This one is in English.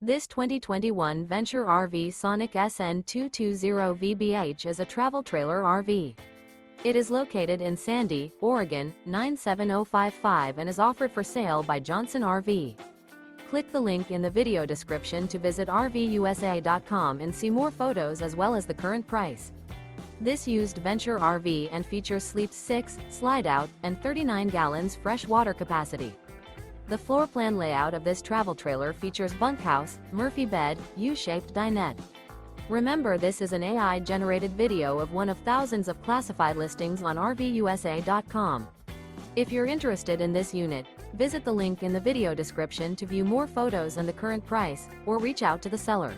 This 2021 Venture RV Sonic SN220VBH is a travel trailer RV. It is located in Sandy, Oregon, 97055 and is offered for sale by Johnson RV. Click the link in the video description to visit RVUSA.com and see more photos as well as the current price. This used Venture RV and features sleeps 6, slide-out, and 39 gallons fresh water capacity. The floor plan layout of this travel trailer features bunkhouse, Murphy bed, U-shaped dinette. Remember, this is an AI-generated video of one of thousands of classified listings on RVUSA.com. If you're interested in this unit, visit the link in the video description to view more photos and the current price, or reach out to the seller.